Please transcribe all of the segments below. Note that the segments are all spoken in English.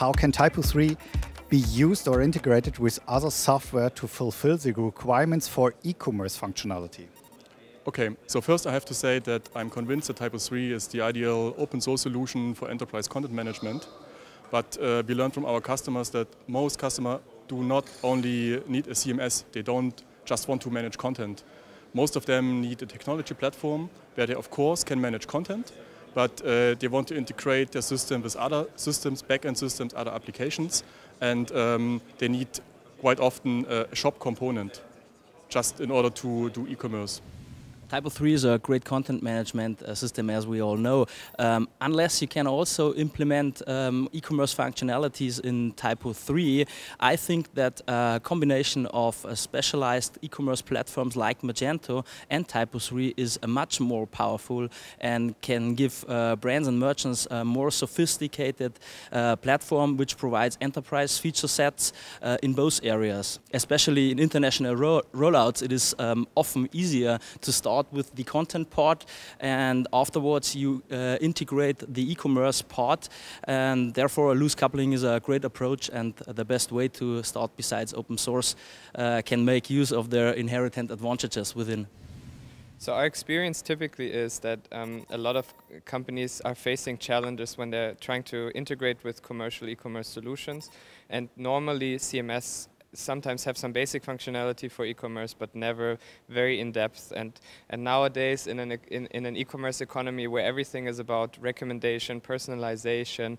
How can TYPO3 be used or integrated with other software to fulfill the requirements for e-commerce functionality? Okay, so first I have to say that I'm convinced that TYPO3 is the ideal open source solution for enterprise content management. But we learned from our customers that most customers do not only need a CMS, they don't just want to manage content. Most of them need a technology platform where they of course can manage content, but they want to integrate their system with other systems, back-end systems, other applications, and they need quite often a shop component just in order to do e-commerce. TYPO3 is a great content management system, as we all know. Unless you can also implement e-commerce functionalities in TYPO3, I think that a combination of specialized e-commerce platforms like Magento and TYPO3 is a much more powerful and can give brands and merchants a more sophisticated platform which provides enterprise feature sets in both areas. Especially in international rollouts, it is often easier to start with the content part, and afterwards you integrate the e-commerce part, and therefore loose coupling is a great approach and the best way to start, besides open source, can make use of their inherent advantages within. So our experience typically is that a lot of companies are facing challenges when they're trying to integrate with commercial e-commerce solutions, and normally CMS sometimes have some basic functionality for e-commerce, but never very in-depth. And nowadays, in an e-commerce economy where everything is about recommendation, personalization,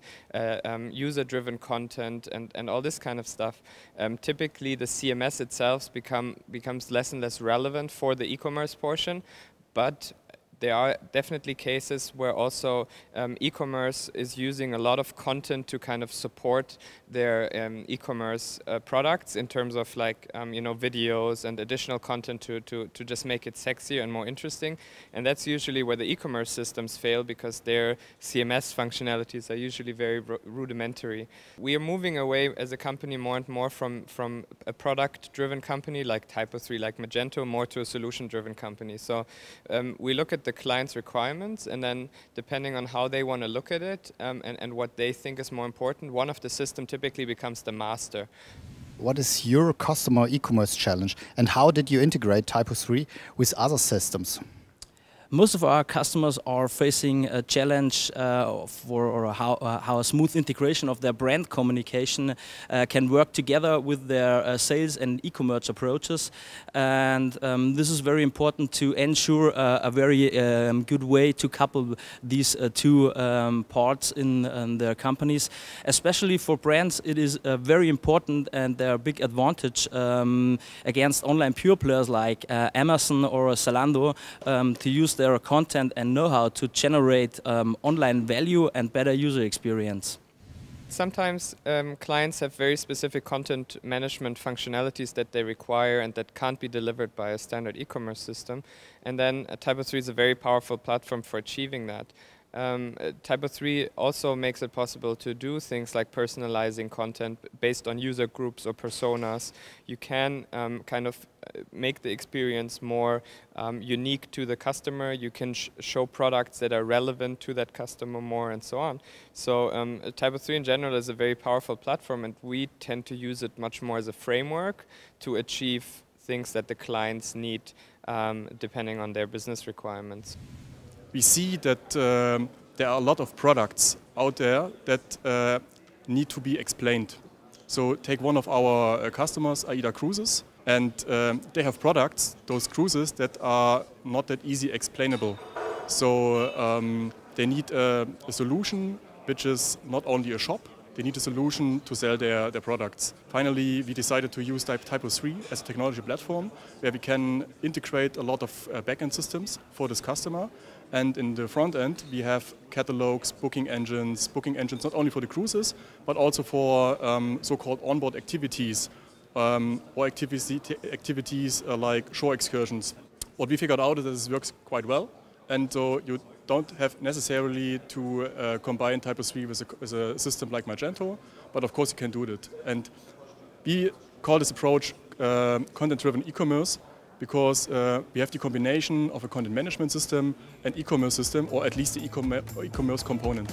user-driven content, and all this kind of stuff, typically the CMS itself becomes less and less relevant for the e-commerce portion. But there are definitely cases where also e-commerce is using a lot of content to kind of support their e-commerce products in terms of like videos and additional content to just make it sexier and more interesting. And that's usually where the e-commerce systems fail, because their CMS functionalities are usually very rudimentary. We are moving away as a company more and more from a product-driven company like TYPO3, like Magento, more to a solution-driven company. So we look at the client's requirements, and then depending on how they want to look at it and what they think is more important, one of the system typically becomes the master. What is your customer e-commerce challenge, and how did you integrate TYPO3 with other systems? Most of our customers are facing a challenge for how a smooth integration of their brand communication can work together with their sales and e-commerce approaches. And this is very important to ensure a very good way to couple these two parts in their companies. Especially for brands, it is very important, and their big advantage against online pure players like Amazon or Zalando to use their content and know-how to generate online value and better user experience. Sometimes clients have very specific content management functionalities that they require and that can't be delivered by a standard e-commerce system. And then TYPO3 is a very powerful platform for achieving that. TYPO3 also makes it possible to do things like personalizing content based on user groups or personas. You can kind of make the experience more unique to the customer. You can show products that are relevant to that customer more, and so on. So TYPO3 in general is a very powerful platform, and we tend to use it much more as a framework to achieve things that the clients need depending on their business requirements. We see that there are a lot of products out there that need to be explained. So take one of our customers, AIDA Cruises, and they have products, those cruises, that are not that easy explainable. So they need a solution which is not only a shop, they need a solution to sell their products. Finally, we decided to use TYPO3 as a technology platform where we can integrate a lot of back-end systems for this customer. And in the front end, we have catalogs, booking engines not only for the cruises, but also for so-called onboard activities or activities like shore excursions. What we figured out is that this works quite well, and so you don't have necessarily to combine TYPO3 with a system like Magento, but of course you can do that. And we call this approach content-driven e-commerce, because we have the combination of a content management system and e-commerce system, or at least the e-commerce component.